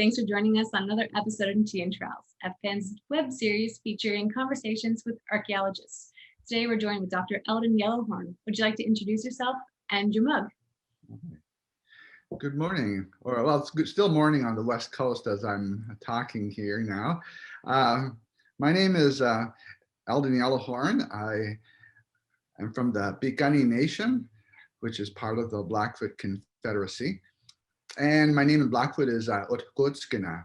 Thanks for joining us on another episode of Tea and Trowels, FPAN's web series featuring conversations with archaeologists. Today we're joined with Dr. Eldon Yellowhorn. Would you like to introduce yourself and your mug? Good morning, or well, it's still morning on the West Coast as I'm talking here now. My name is Eldon Yellowhorn. I am from the Piikani Nation, which is part of the Blackfoot Confederacy. And my name in Blackfoot is Otkotskina,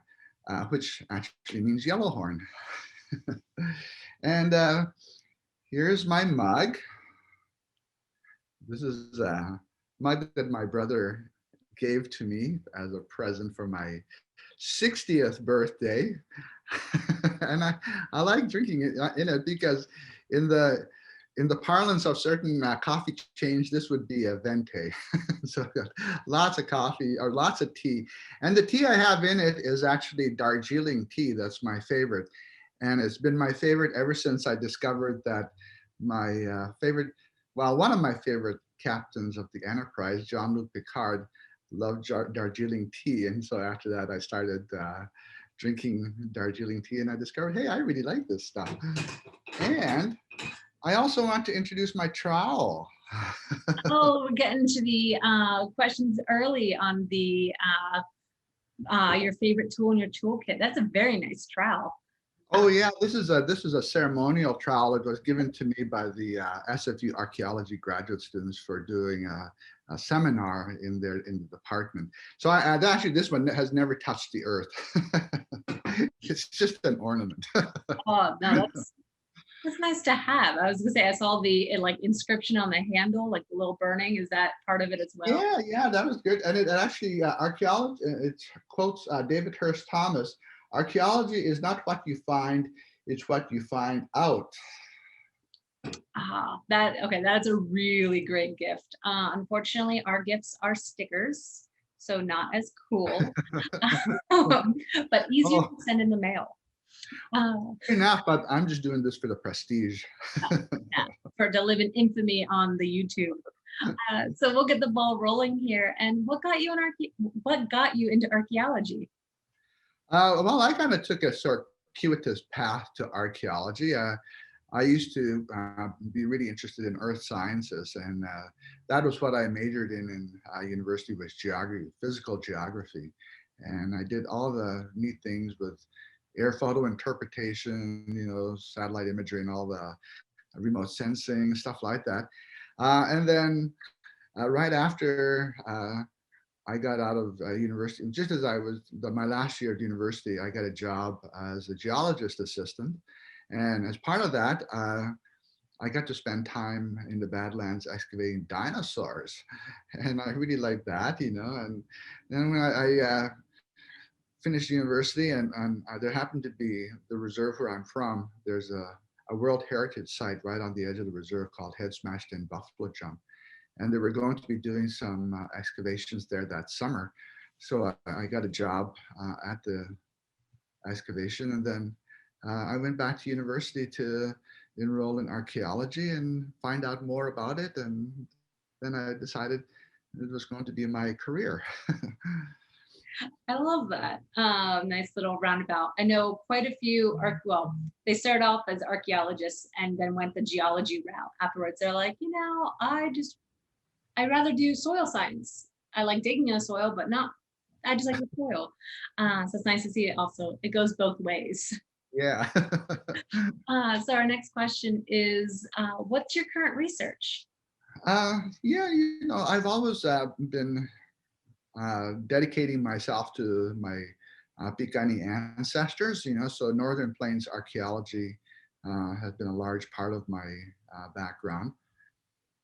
which actually means Yellowhorn. And here's my mug. This is a mug that my brother gave to me as a present for my 60th birthday. And I like drinking it in it because in the parlance of certain coffee chains, this would be a venti. So lots of coffee or lots of tea. And the tea I have in it is actually Darjeeling tea. That's my favorite. And it's been my favorite ever since I discovered that my one of my favorite captains of the Enterprise, Jean-Luc Picard, loved Darjeeling tea. And so after that, I started drinking Darjeeling tea and I discovered, hey, I really like this stuff. And I also want to introduce my trowel. Oh, we're getting to the questions early on the your favorite tool in your toolkit. That's a very nice trowel. Oh yeah, this is a ceremonial trowel that was given to me by the SFU archaeology graduate students for doing a seminar in the department. So actually this one has never touched the earth. It's just an ornament. Oh no, that's nice to have. I was gonna say I saw the inscription on the handle, like the little burning. Is that part of it as well? Yeah, that was good. And it actually archaeology. It quotes David Hurst Thomas. Archaeology is not what you find; it's what you find out. That's a really great gift. Unfortunately, our gifts are stickers, so not as cool, but easier to send in the mail. Enough, but I'm just doing this for the prestige. To live in infamy on the YouTube. So we'll get the ball rolling here. And what got you into archaeology? Well, I kind of took a circuitous path to archaeology. I used to be really interested in earth sciences, and that was what I majored in university, was geography, physical geography. And I did all the neat things with air photo interpretation, satellite imagery and all the remote sensing, stuff like that. And then right after I got out of university, just as I was my last year at university, I got a job as a geologist assistant. And as part of that, I got to spend time in the Badlands excavating dinosaurs. And I really liked that, and then when I finished university and there happened to be the reserve where I'm from, there's a World Heritage Site right on the edge of the reserve called Head Smashed In Buffalo Jump. And they were going to be doing some excavations there that summer. So I got a job at the excavation, and then I went back to university to enroll in archaeology and find out more about it. And then I decided it was going to be my career. I love that. Nice little roundabout. I know quite a few they started off as archaeologists and then went the geology route. Afterwards, they're like, I'd rather do soil science. I like digging in the soil, but I just like the soil. So it's nice to see it also. It goes both ways. Yeah. So our next question is, what's your current research? I've always been dedicating myself to my Piikani ancestors, so Northern Plains archaeology has been a large part of my background.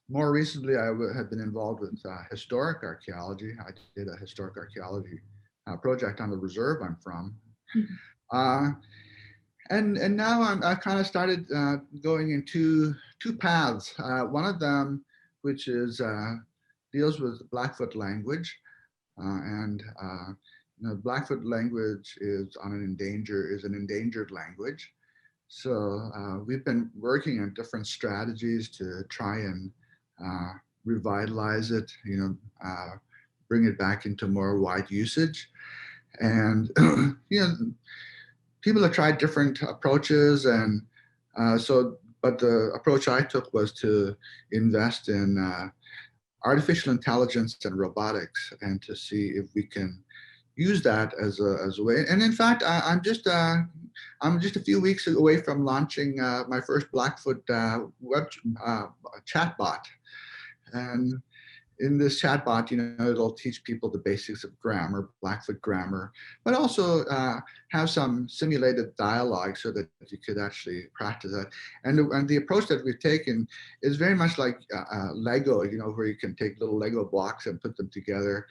More recently, I have been involved with historic archaeology. I did a historic archaeology project on the reserve I'm from. And now I kind of started going into two paths. One of them, which is deals with Blackfoot language. Blackfoot language is an endangered language. So we've been working on different strategies to try and revitalize it, bring it back into more wide usage. And you know, people have tried different approaches, and but the approach I took was to invest in artificial intelligence and robotics, and to see if we can use that as a way. And in fact, I'm just a few weeks away from launching my first Blackfoot web chatbot. And in this chatbot, you know, it'll teach people the basics of grammar, Blackfoot grammar, but also have some simulated dialogue so that you could actually practice that. And the approach that we've taken is very much like Lego, you know, where you can take little Lego blocks and put them together.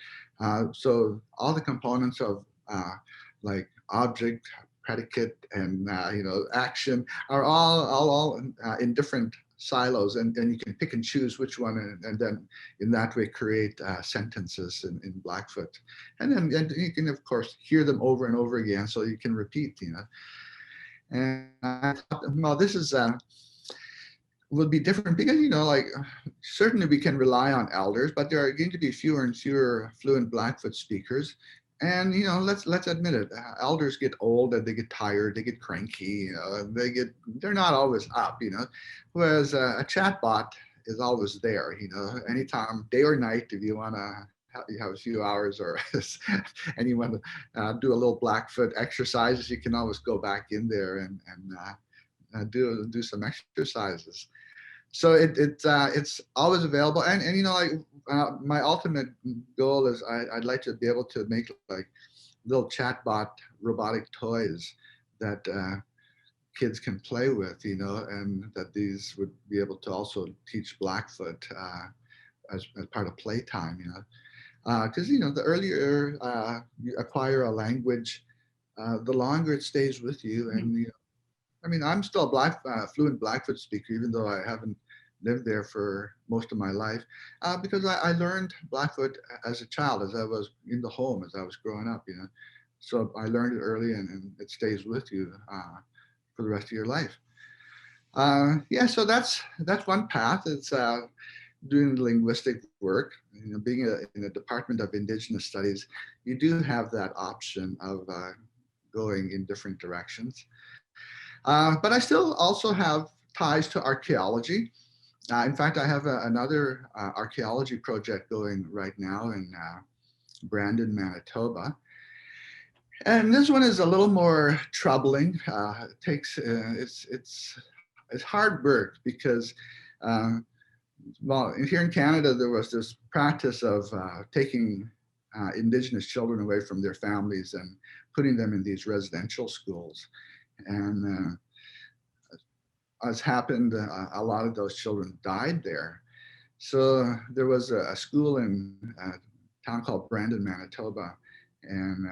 So all the components of like object, predicate, and you know, action are all in different silos, and you can pick and choose which one, and then in that way create sentences in Blackfoot, and you can of course hear them over and over again, so you can repeat, you know. And I thought, well, this is will be different because, you know, like certainly we can rely on elders, but there are going to be fewer and fewer fluent Blackfoot speakers. And, you know, let's admit it, elders get old and they get tired, they get cranky, you know, they're not always up, you know, whereas a chatbot is always there, you know, anytime, day or night, if you want to you have a few hours, or and you want to do a little Blackfoot exercises, you can always go back in there and do some exercises. So it's always available, and you know, like my ultimate goal is I'd like to be able to make like little chatbot robotic toys that kids can play with, you know, and that these would be able to also teach Blackfoot as part of playtime, you know, because you know, the earlier you acquire a language, the longer it stays with you. And you know, I mean, I'm still a fluent Blackfoot speaker, even though I haven't lived there for most of my life, because I learned Blackfoot as a child, as I was in the home, as I was growing up, you know. So I learned it early, and it stays with you for the rest of your life. Yeah, so that's one path. It's doing linguistic work. You know, being in a department of Indigenous Studies, you do have that option of going in different directions. But I still also have ties to archaeology. In fact, I have another archaeology project going right now in Brandon, Manitoba. And this one is a little more troubling. It takes it's hard work because well, here in Canada there was this practice of taking Indigenous children away from their families and putting them in these residential schools, and as happened, a lot of those children died there. So there was a school in a town called Brandon, Manitoba, and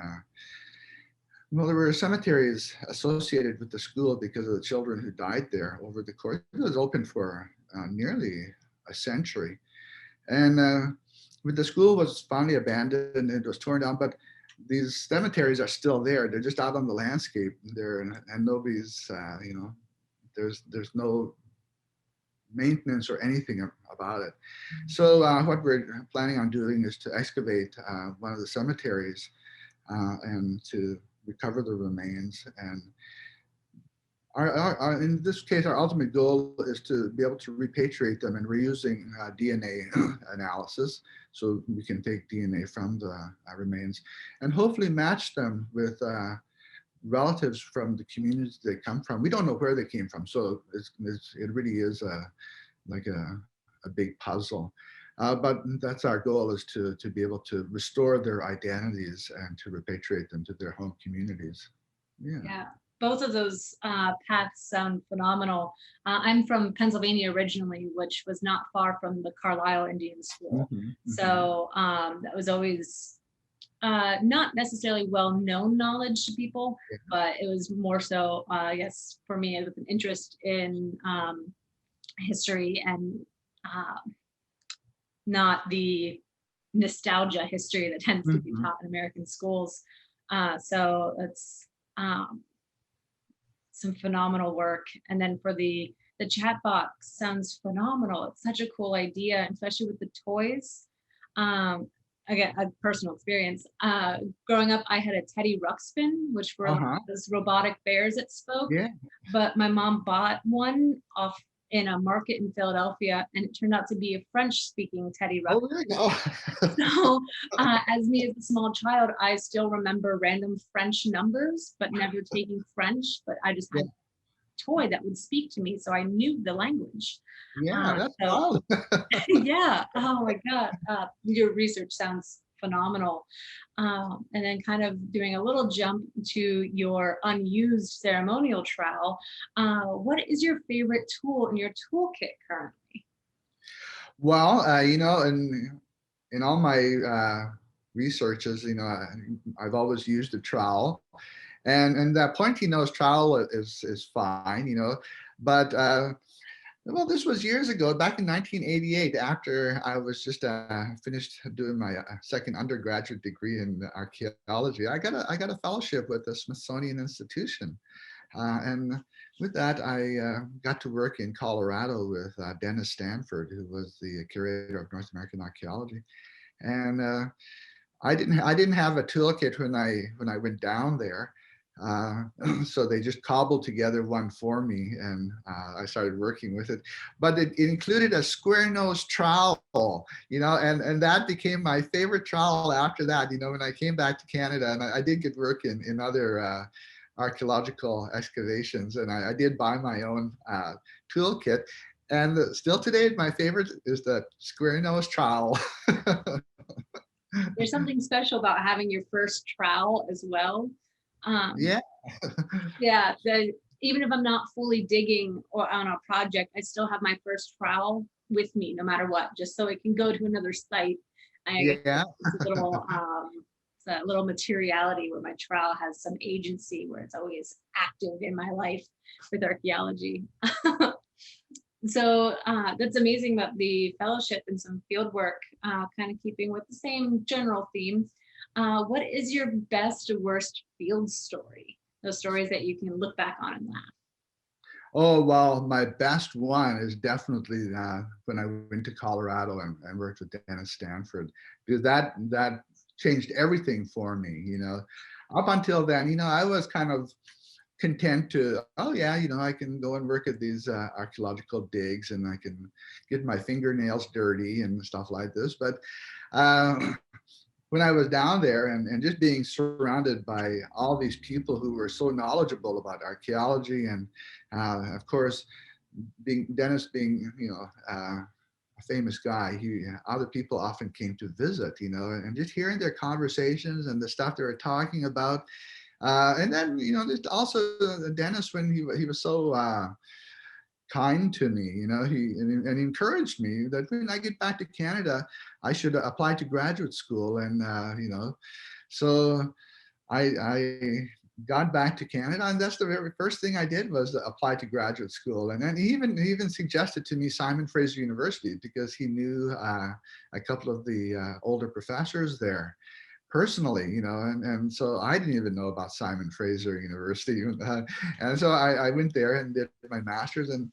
well, there were cemeteries associated with the school because of the children who died there over the course. It was open for nearly a century, and when the school was finally abandoned, it was torn down, but these cemeteries are still there. They're just out on the landscape there, and nobody's, you know, there's no maintenance or anything about it. So what we're planning on doing is to excavate one of the cemeteries and to recover the remains. And in this case, our ultimate goal is to be able to repatriate them, and we're using DNA analysis. So we can take DNA from the remains and hopefully match them with relatives from the communities they come from. We don't know where they came from, so it really is like a big puzzle. But that's our goal, is to be able to restore their identities and to repatriate them to their home communities. Yeah, both of those paths sound phenomenal. I'm from Pennsylvania originally, which was not far from the Carlisle Indian School. Mm-hmm, mm-hmm. So that was always not necessarily well-known knowledge to people, Yeah. but it was more so, I guess, for me, with an interest in history and not the nostalgia history that tends to be taught in American schools. So it's some phenomenal work. And then for the chat box, sounds phenomenal. It's such a cool idea, especially with the toys. again, a personal experience. Growing up, I had a teddy ruxpin, which were like Uh-huh. those robotic bears that spoke. Yeah. But my mom bought one off in a market in Philadelphia, and it turned out to be a French-speaking teddy ruxpin. Oh, there you go. So, as me as a small child, I still remember random French numbers, but never taking French. But I just Yeah, had a toy that would speak to me, so I knew the language. yeah, that's So wild. yeah. Oh my God. Your research sounds phenomenal. And then kind of doing a little jump to your unused ceremonial trowel. What is your favorite tool in your toolkit currently? Well, in all my researches, I've always used a trowel, and that pointy nose trowel is fine, but well, this was years ago, back in 1988, after I was just finished doing my second undergraduate degree in archaeology. I got a fellowship with the Smithsonian Institution, and with that, I got to work in Colorado with Dennis Stanford, who was the curator of North American archaeology. And I didn't have a toolkit when I went down there. Uh, so they just cobbled together one for me, and I started working with it. But it included a square nose trowel, and that became my favorite trowel after that. When I came back to Canada, and I did get work in other archaeological excavations, and I did buy my own toolkit. And still today, my favorite is the square nose trowel. There's something special about having your first trowel as well. Um, Yeah. yeah, even if I'm not fully digging or on a project, I still have my first trowel with me no matter what, just so it can go to another site. I Yeah. it's a little it's a little materiality where my trowel has some agency where it's always active in my life with archaeology. So that's amazing about the fellowship and some field work, kind of keeping with the same general theme. What is your best or worst field story? Those stories that you can look back on and laugh. Oh, well, my best one is definitely when I went to Colorado and worked with Dennis Stanford, because that changed everything for me. Up until then, I was kind of content to, oh yeah, I can go and work at these archaeological digs, and I can get my fingernails dirty and stuff like this. But when I was down there, and just being surrounded by all these people who were so knowledgeable about archaeology, and of course, Dennis being, a famous guy, other people often came to visit, and just hearing their conversations and the stuff they were talking about. And then, just also Dennis, when he was so kind to me, and encouraged me that when I get back to Canada, I should apply to graduate school. And, so I got back to Canada, and that's the very first thing I did was apply to graduate school. And then he even suggested to me Simon Fraser University, because he knew a couple of the older professors there personally, and so I didn't even know about Simon Fraser University. And so I went there and did my master's. And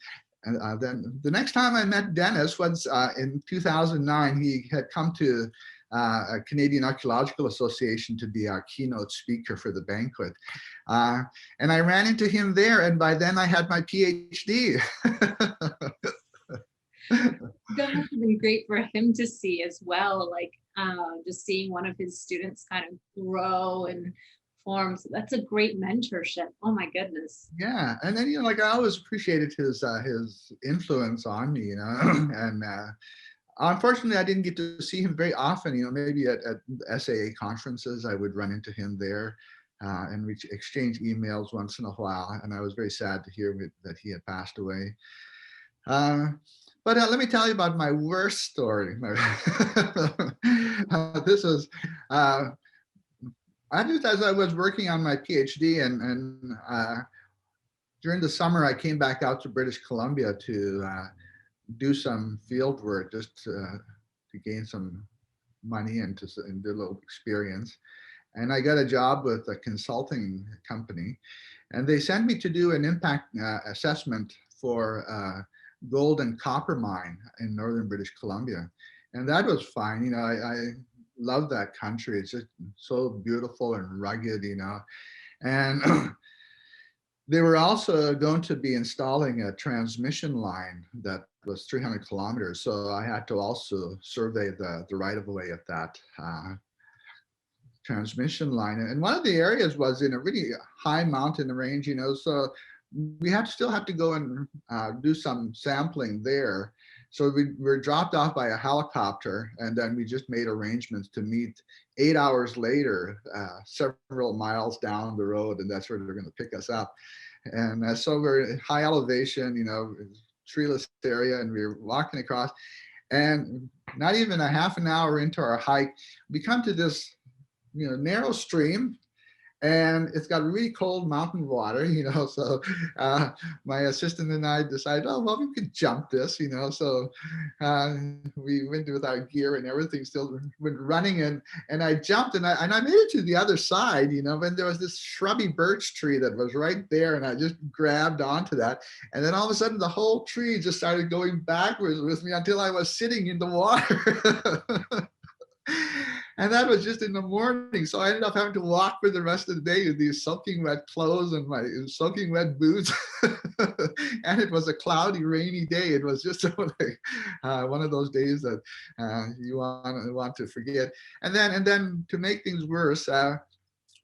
then the next time I met Dennis was in 2009. He had come to a Canadian Archaeological Association to be our keynote speaker for the banquet. And I ran into him there, and by then I had my PhD. That must have been great for him to see as well, like just seeing one of his students kind of grow and form. So that's a great mentorship. Oh my goodness. Yeah, and then like I always appreciated his influence on me, and unfortunately I didn't get to see him very often. Maybe at SAA conferences I would run into him there, and we exchange emails once in a while. And I was very sad to hear that he had passed away. But let me tell you about my worst story. This was just as I was working on my PhD, and during the summer, I came back out to British Columbia to do some field work, just to gain some money and do a little experience. And I got a job with a consulting company, and they sent me to do an impact assessment for gold and copper mine in northern British Columbia. And that was fine. I love that country. It's just so beautiful and rugged, and they were also going to be installing a transmission line that was 300 kilometers. So I had to also survey the right of way of that transmission line. And one of the areas was in a really high mountain range, so we still have to go and do some sampling there. So we were dropped off by a helicopter, and then we just made arrangements to meet 8 hours later, several miles down the road, and that's where they're going to pick us up. And so we're at high elevation, treeless area, and we were walking across, and not even a half an hour into our hike, we come to this, narrow stream, and it's got really cold mountain water, so my assistant and I decided, oh, well, we could jump this, so we went with our gear and everything, still went running, and I jumped, and I made it to the other side, and there was this shrubby birch tree that was right there, and I just grabbed onto that, and then all of a sudden the whole tree just started going backwards with me until I was sitting in the water. And that was just in the morning. So I ended up having to walk for the rest of the day with these soaking wet clothes and my soaking wet boots. And it was a cloudy, rainy day. It was just like one of those days that you want to forget. And then to make things worse,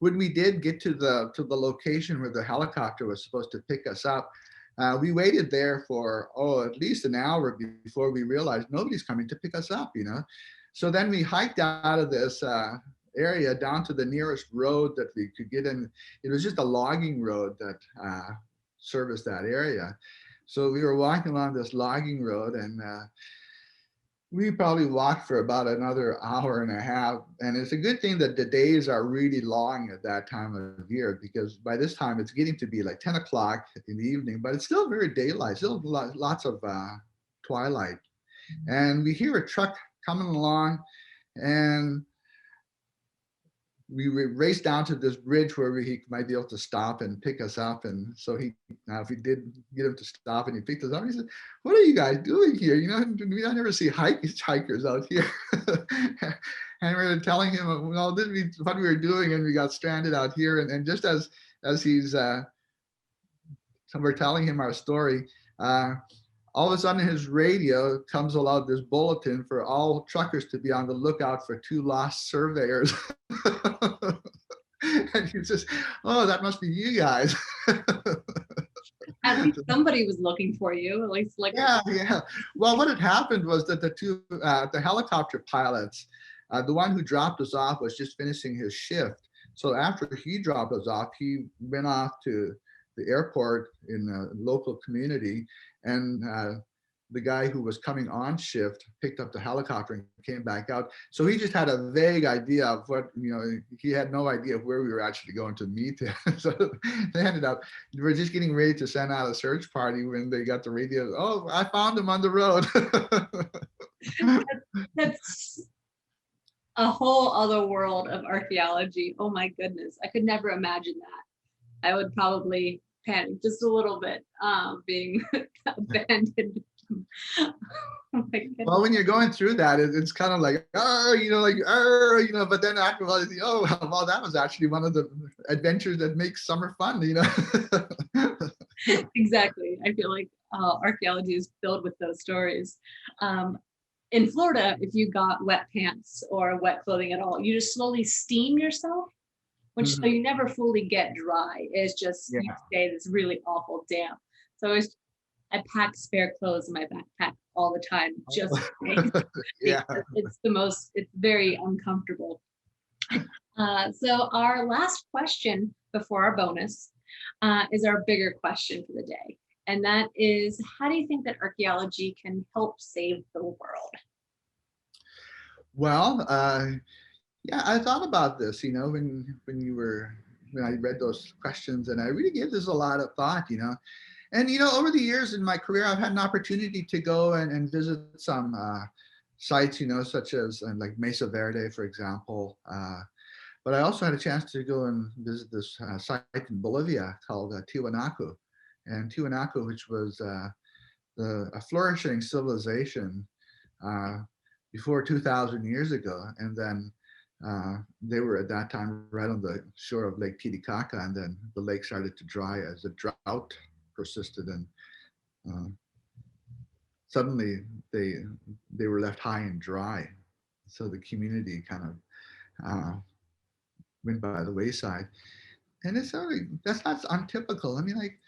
when we did get to the location where the helicopter was supposed to pick us up, we waited there for at least an hour before we realized nobody's coming to pick us up, So then we hiked out of this area down to the nearest road that we could get in. It was just a logging road that serviced that area. So we were walking along this logging road, and we probably walked for about another hour and a half. And it's a good thing that the days are really long at that time of year, because by this time it's getting to be like 10 o'clock in the evening, but it's still very daylight, still lots of twilight. And we hear a truck coming along, and we raced down to this bridge where he might be able to stop and pick us up. And so if we did get him to stop and he picked us up, he said, "What are you guys doing here? We don't ever see hikers out here." And we were telling him, well, this is what we were doing, and we got stranded out here. And just as he's, we're telling him our story, all of a sudden his radio comes aloud this bulletin for all truckers to be on the lookout for 2 lost surveyors. And he says, "Oh, that must be you guys." At least somebody was looking for you, at least like. Yeah. Well, what had happened was that the helicopter pilots, the one who dropped us off was just finishing his shift. So after he dropped us off, he went off to the airport in a local community, and the guy who was coming on shift picked up the helicopter and came back out. So he just had a vague idea of what, he had no idea where we were actually going to meet him. So they ended up, we were just getting ready to send out a search party when they got the radio. "Oh, I found him on the road." That's a whole other world of archaeology. Oh my goodness. I could never imagine that. I would probably panic just a little bit, being abandoned. Oh my goodness. Well, when you're going through that, it's kind of like, but then after a while, you think, oh, well, that was actually one of the adventures that makes summer fun, Exactly. I feel like archaeology is filled with those stories. In Florida, if you got wet pants or wet clothing at all, you just slowly steam yourself, which so you never fully get dry. It's just you stay this really awful damp. So I pack spare clothes in my backpack all the time, just in case. Yeah. It's very uncomfortable. So our last question before our bonus is our bigger question for the day. And that is, how do you think that archaeology can help save the world? Well, yeah, I thought about this, when I read those questions, and I really gave this a lot of thought, And, over the years in my career, I've had an opportunity to go and visit some sites, such as like Mesa Verde, for example. But I also had a chance to go and visit this site in Bolivia called Tiwanaku. And Tiwanaku, which was a flourishing civilization before 2,000 years ago. And then They were at that time right on the shore of Lake Titicaca, and then the lake started to dry as the drought persisted, and uh, suddenly they they were left high and dry. So the community kind of went by the wayside, and it's really that's not untypical. I mean, like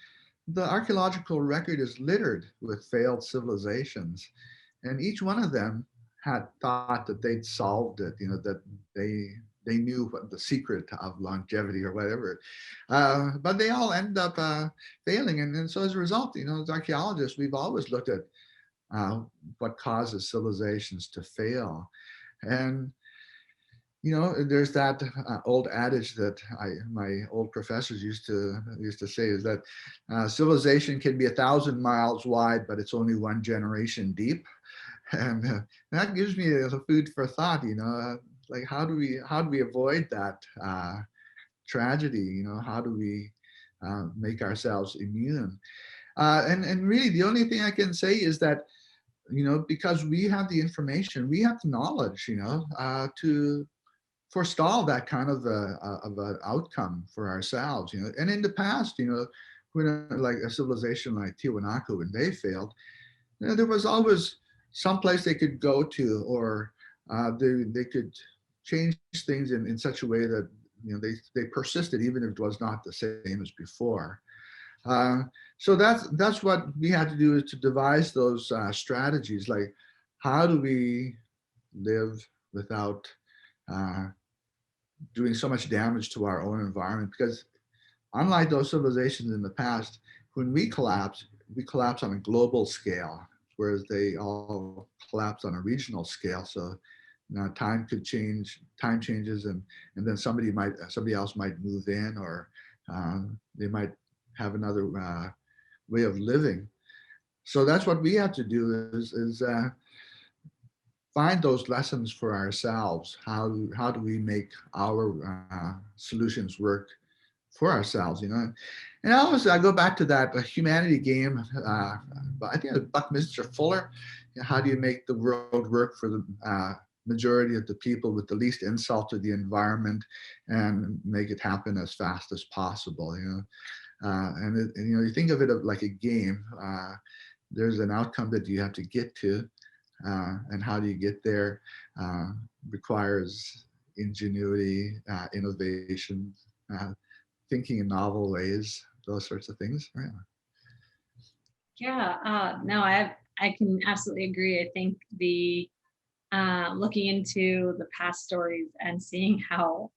the archaeological record is littered with failed civilizations, and each one of them had thought that they'd solved it. You know that they they knew what the secret of longevity or whatever, but they all end up failing. And so as a result, you know, as archaeologists, we've always looked at uh, what causes civilizations to fail, and you know, there's that old adage that my old professors used to say is that civilization can be 1,000 miles wide, but it's only one generation deep, and that gives me a food for thought. You know, like how do we avoid that tragedy? You know, how do we make ourselves immune? And really, the only thing I can say is that you know because we have the information, we have the knowledge, you know, to forestall that kind of an outcome for ourselves, you know. And in the past, you know, when like a civilization like Tiwanaku, when they failed, you know, there was always some place they could go to, or they could change things in such a way that you know they persisted even if it was not the same as before. Uh, so that's what we had to do, is to devise those strategies, like how do we live without uh, doing so much damage to our own environment, because unlike those civilizations in the past, when we collapse on a global scale, whereas they all collapse on a regional scale. So you know, time could change, time changes, and then somebody else might move in, or they might have another way of living. So that's what we have to do is find those lessons for ourselves. How do we make our solutions work for ourselves? You know, and I go back to that humanity game. I think it's Buckminster Fuller. You know, how do you make the world work for the majority of the people with the least insult to the environment, and make it happen as fast as possible? You know, and you know, you think of it like a game. There's an outcome that you have to get to, and how do you get there uh, requires ingenuity, innovation, uh, thinking in novel ways, those sorts of things. Yeah. Yeah, no, I can absolutely agree. I think the looking into the past stories and seeing how,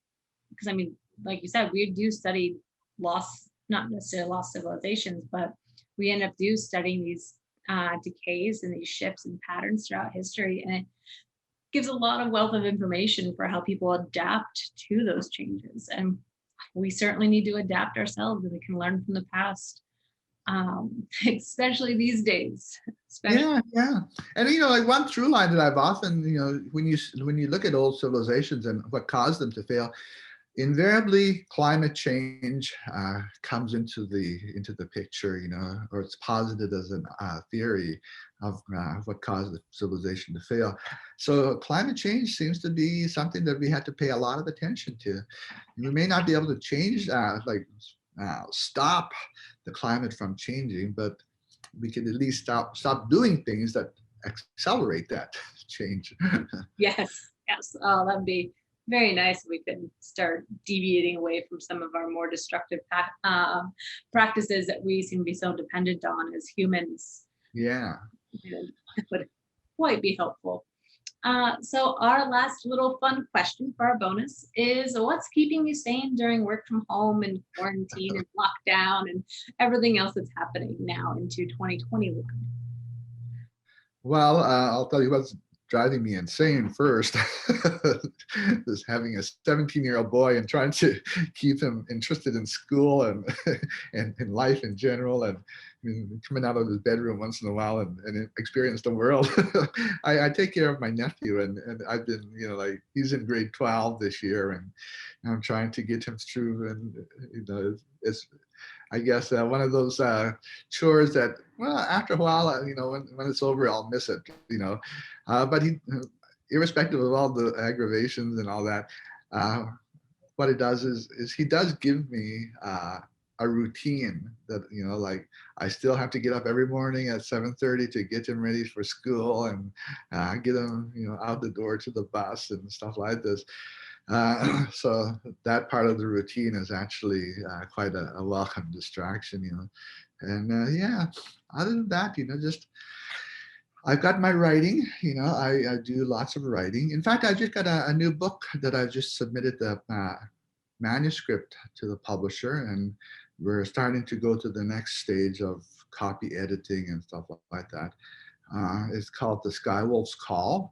because I mean, like you said, we do study lost, not necessarily lost civilizations, but we end up do studying these decays and these shifts and patterns throughout history, and it gives a lot of wealth of information for how people adapt to those changes. And we certainly need to adapt ourselves, and we can learn from the past, especially these days. Especially, Yeah, yeah, and you know, like one through line that I've often, you know, when you look at old civilizations and what caused them to fail, invariably climate change comes into the picture, you know, or it's posited as a theory of what caused the civilization to fail. So climate change seems to be something that we had to pay a lot of attention to. We may not be able to change stop the climate from changing, but we can at least stop doing things that accelerate that change. yes, yes. Oh, that'd be very nice if we could start deviating away from some of our more destructive practices that we seem to be so dependent on as humans. Yeah. It would quite be helpful. So our last little fun question for our bonus is, what's keeping you sane during work from home and quarantine and lockdown and everything else that's happening now into 2021? Well, I'll tell you what's driving me insane first is having a 17-year-old boy and trying to keep him interested in school and and in life in general, and coming out of his bedroom once in a while and experience the world. I take care of my nephew, and I've been, you know, like he's in grade 12 this year, and I'm trying to get him through, and you know, it's I guess one of those chores that, well, after a while, you know, when it's over, I'll miss it, you know. But irrespective of all the aggravations and all that, uh, what it does is he does give me a routine that, like I still have to get up every morning at 7:30 to get him ready for school and get him, out the door to the bus and stuff like this. So that part of the routine is actually quite a welcome distraction. And yeah, other than that, just I've got my writing. I do lots of writing. In fact, I just got a new book that I've just submitted the manuscript to the publisher, and we're starting to go to the next stage of copy editing and stuff like that. It's called The Sky Wolf's Call,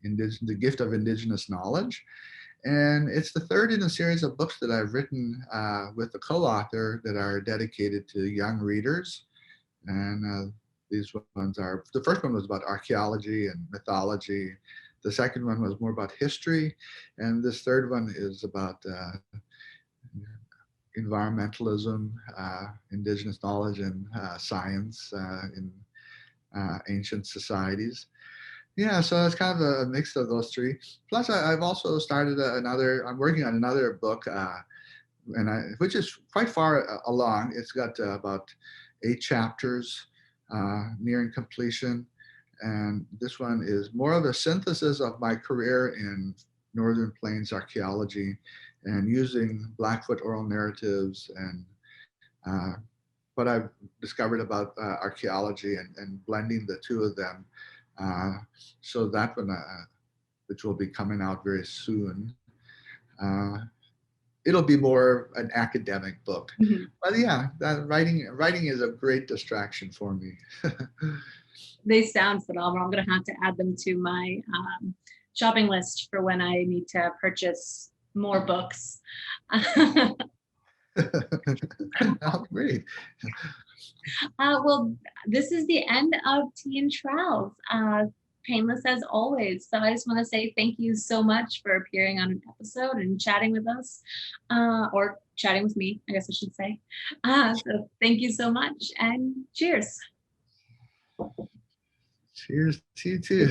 The Gift of Indigenous Knowledge. And it's the third in a series of books that I've written with a co-author that are dedicated to young readers. And these ones are, the first one was about archaeology and mythology. The second one was more about history. And this third one is about environmentalism, indigenous knowledge, and science in ancient societies. Yeah, so it's kind of a mix of those three. Plus, I've also started I'm working on another book, which is quite far along. It's got about 8 chapters, nearing completion. And this one is more of a synthesis of my career in Northern Plains archaeology and using Blackfoot oral narratives and what I've discovered about archaeology and blending the two of them. So that one, which will be coming out very soon, it'll be more an academic book. Mhm. But yeah, that writing is a great distraction for me. They sound phenomenal. I'm going to have to add them to my shopping list for when I need to purchase more books. Oh, great. Well, this is the end of Tea and Trowels. Painless as always. So I just want to say thank you so much for appearing on an episode and chatting with us, or chatting with me, I guess I should say. So thank you so much, and cheers. Cheers to you too.